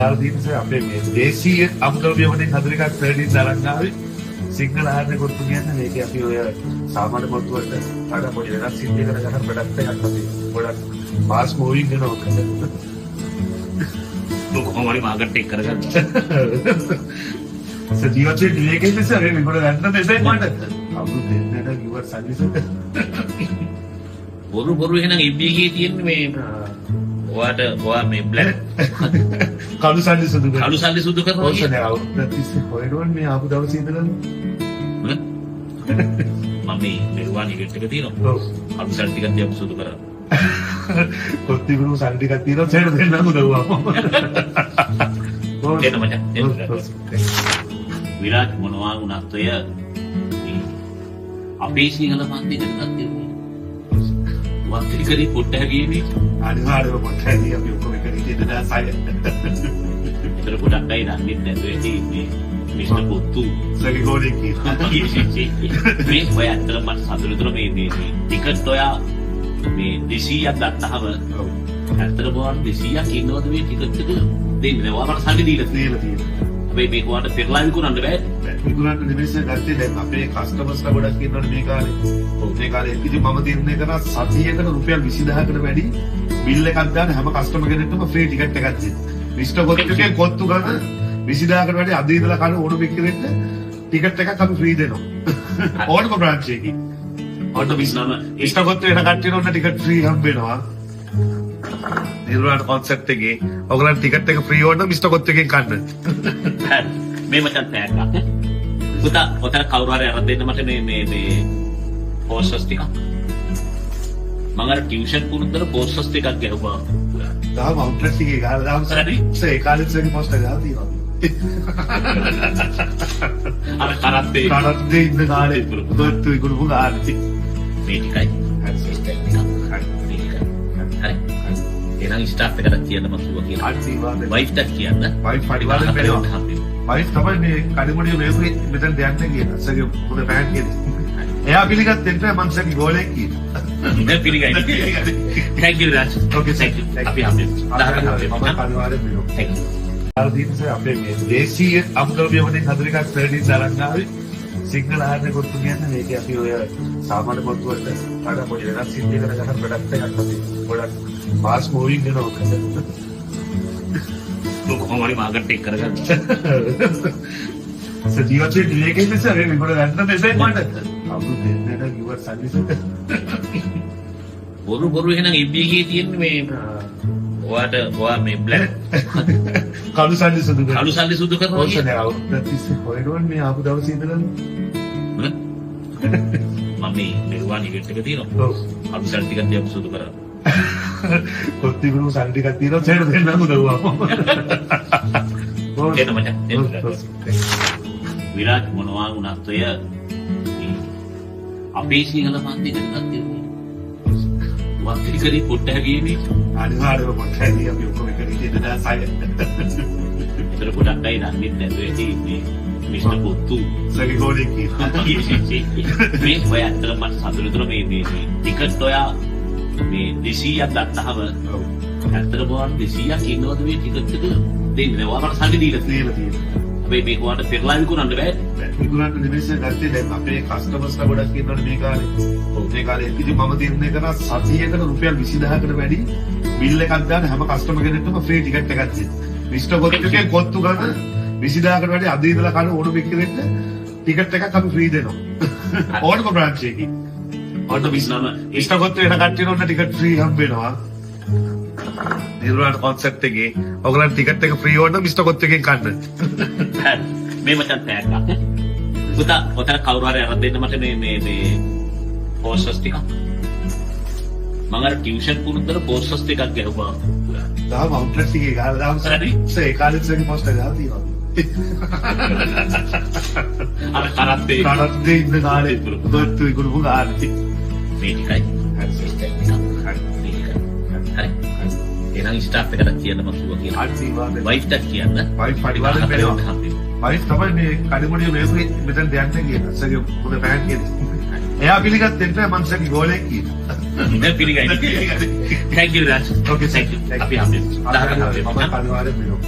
අපේ මේ දේශීය අමුද්‍රව්‍ය වලින් හදන එකක් ට්‍රේඩින් තරංගාවේ සිංහල ආහාර කොටු කියන්නේ මේක අපි ඔය සාමාන්‍ය පොත්තු වලට වඩා පොඩි වෙනස් සිද්ධ කරගන්න ප්‍රොඩක්ට් එකක් අපි ගොඩක් මාස් මූවින් වෙනවා කොහොම හරි මාකට් එක කරගන්න. ජීවිතේ ඩිලේකේ ඉස්සර මේ ගොඩ ගන්න දෙන්නේ මට. අපු දෙන්නට කිව්වා සර්විස් එක. බොරු එහෙනම් ඉබ්බීගේ තියෙන්නේ මේ ඔයා මේ බ්ලැක් කළු සල්ලි සුදු කරනවා. ඔව් සර් අවුරුද්දක් කොහෙන්වත් මේ ආපු දවසේ ඉඳලා මම මේ නිර්වාණි ගෙට් එක තියෙනවා. ඔව් කළු සල්ලි ටිකක් තියමු සුදු කරා. කොත්ති ගුරු සල්ලි ටිකක් තියෙනවා සෙඩ දෙන්නම දවුවා. එන්න මචං විරාජ් මොනවා වුණත් ඔය අපේ සිංහල මන්දිරේ ගත්තේ වත්තිකරි පොට්ට හැගීමේ අනිවාර්යව පොට්ට හැගී අපි ඔක්කොම එකට ඉඳලා දාසය. ඒතර ගොඩක් අය දන්නේ නැද්ද මේ මිස්ටර් පොත්තු සරිගෝලේ කියනවා. මේ ඔය අතර මට සතුටුතර මේ ටිකට් ඔයා මේ 200ක් ගත්තාම ඇත්තටම ඔයාලා 200ක් ඉන්නවද මේ ටිකට් එක දෙන්නේ? ඔයාලට සල්ලි දීලා තියෙනවා. අපි මේක ඔයාලට පෙරලා විකුණන්න බෑ. විකුණන්න නෙමෙයි ගත්තේ දැන් අපේ කස්ටමර්ස්ලා ගොඩක් ඉන්නවනේ මේ කාලේ. ඔව් මේ කාලේ ඉතින් මම තීරණය කරා සතියකට රුපියල් 20000කට වැඩි බිල් එකක් දාන්න හැම කස්ටමර් කෙනෙක්ටම ෆ්‍රී ටිකට් එකක් දෙන්න. මිස්ටර් කොත්තුගේ කොත්තු ගන්න 20000කට වැඩි අද ඉඳලා කන ඕන පිටකෙට ටිකට් එකක් අපි ෆ්‍රී දෙනවා. ඕනම බ්‍රාන්ච් එකකින්. ඔන්න මිස්ටර් කොත්තු වෙන කට්ටියට ටිකට් ෆ්‍රී හම්බ වෙනවා. නිර්වාණ කොන්සෙප්ට් එකේ ඔයගලන්ට ටිකට් එක ෆ්‍රී ඕන මිස්ටර් කොත්තු එකෙන් ගන්න. මේ මචං තෑග්ගක්. පුතා ඔතන කවුරු හරි අරන් දෙන්න මට මේ පෝස්ටර්ස් ටික. මම අර ටියුෂන් පුරුද්දට පෝස්ටර්ස් ටිකක් ගැහුවා. තාම අවුට්ලට් එකේ ගහලා දාමු සර්. ඒ කාලෙත් සරි පෝස්ටර් ගහලා තියෙනවා. අර කරත්තේ ඉන්න කාලේ පුතත් ඉක්ුණු පුගාරටි. මේ ටිකයි. හරි සිස්ටර් ටික. හරි. එහෙනම් ස්ටාෆ් එකට කියන්න මම කිව්වා කියලා. අනිවාර්යයෙන්. වයිෆ්ට කියන්න. වයිෆ් පරිවාරයෙන් බැලුවා. වයිෆ් තමයි මේ කඩිමුඩිය මේකේ මෙතන දෙන්නේ කියලා. සගේ පුතේ පෑන් කියන්නේ. එයා පිළිගත්තේ නැහැ මං සගේ ගෝලෙක් කියලා. ඉතින් පිළිගයි. Thank you Raj. Okay thank you. අපි හම්බෙමු. මම පරිවාරයෙන් බැලුවා. Thank you. අපේ මේ දේශීය අමුද්‍රව්‍ය වලින් හදන එකක් ට්‍රේඩින් තරංගාවේ සිංහල ආහාර කොටු කියන්නේ මේක අපි ඔය සාමාන්‍ය පොත්තු වලට වඩා පොඩි වෙනස් සිද්ධ කරගන්න ප්‍රොඩක්ට් එකක් අපි ගොඩක් මාස් මූවින් වෙනවා. කොහොම හරි මාකට් එක කරගන්න. ජීවිතේ ඩිලේකේ ඉස්සර මේ ගොඩ ගන්න දෙන්නේ මට. අපු දෙන්නට කිව්වා සර්විස් එක. බොරු එහෙනම් ඉබ්බීගේ තියෙන්නේ මේ ඔයා මේ බ්ලැක් කළු සල්ලි සුදු කරනවා. ඔව් සර් අවුරුද්දක් කොහෙන්වත් මේ ආපු දවසේ ඉඳලා මම මේ නිර්වාණි ගෙට් එක තියෙනවා. ඔව් කළු සල්ලි ටිකක් තියමු සුදු කරා. කොත්ති ගුරු සල්ලි ටිකක් තියෙනවා සෙඩ දෙන්නම දවුවා. එන්න මචං විරාජ් මොනවා වුණත් ඔය අපේ සිංහල මන්දිරේ ගත්තේ වත්තිකරි පොට්ට හැගීමේ අනිවාර්යව පොට්ට හැගී අපි ඔක්කොම එකට ඉඳලා දාසය. ඒතර ගොඩක් අය දන්නේ නැද්ද මේ මිස්ටර් පොත්තු සරිගෝලේ කියනවා. මේ ඔය අතර මට සතුටුතර මේ ටිකට් ඔයා මේ 200ක් ගත්තාම ඇත්තටම ඔයාලා 200ක් ඉන්නවද මේ ටිකට් එක දෙන්නේ? ඔයාලට සල්ලි දීලා තියෙනවා. අපි මේක ඔයාලට පෙරලා විකුණන්න බෑ. විකුණන්න නෙමෙයි ගත්තේ දැන් අපේ කස්ටමර්ස්ලා ගොඩක් ඉන්නවනේ මේ කාලේ. ඔව් මේ කාලේ ඉතින් මම තීරණය කරා සතියකට රුපියල් 20000කට වැඩි බිල් එකක් දාන්න හැම කස්ටමර් කෙනෙක්ටම ෆ්‍රී ටිකට් එකක් දෙන්න. මිස්ටර් කොත්තුගේ කොත්තු ගන්න 20000කට වැඩි අද ඉඳලා කන ඕන පිටකෙට ටිකට් එකක් අපි ෆ්‍රී දෙනවා. ඕනම බ්‍රාන්ච් එකකින්. ඔන්න මිස්ටර් කොත්තු වෙන කට්ටියට ඔන්න ටිකට් ෆ්‍රී හම්බ වෙනවා. නිර්වාණ කොන්සෙප්ට් එකේ ඔයගලන්ට ටිකට් එක ෆ්‍රී ඕන මිස්ටර් කොත්තු එකෙන් ගන්න. මේ මචං තෑග්ගක්. පුතා ඔතන කවුරු හරි අරන් දෙන්න මට මේ පෝස්ටර්ස් ටික. මම අර ටියුෂන් පුරුද්දට පෝස්ටර්ස් ටිකක් ගැහුවා. තාම අවුට්ලට් එකේ ගහලා දාමු සර්. ඒ කාලෙත් සරි පෝස්ටර් ගහලා තියෙනවා. අර කරත්තේ ඉන්න කාලේ පුතත් ඉක්ුණු පුගාරටි. මේ ටිකයි. හරි සිස්ටර් ටික. හරි. එහෙනම් ස්ටාෆ් එකට කියන්න මම කිව්වා කියලා. අනිවාර්යයෙන්. වයිෆ්ට කියන්න. වයිෆ් පරිවාරයෙන් බැලුවා. වයිෆ් තමයි මේ කඩිමුඩිය මේකේ මෙතන දෙන්නේ කියලා. සගේ පුතේ පෑන් කියන්නේ. එයා පිළිගත්තේ නැහැ මං සගේ ගෝලෙක් කියලා. ඉතින් පිළිගයි. Thank you Raj. Okay thank you. අපි හම්බෙමු. 10ක් හම්බෙමු. මම පරිවාරයෙන් බැලුවා.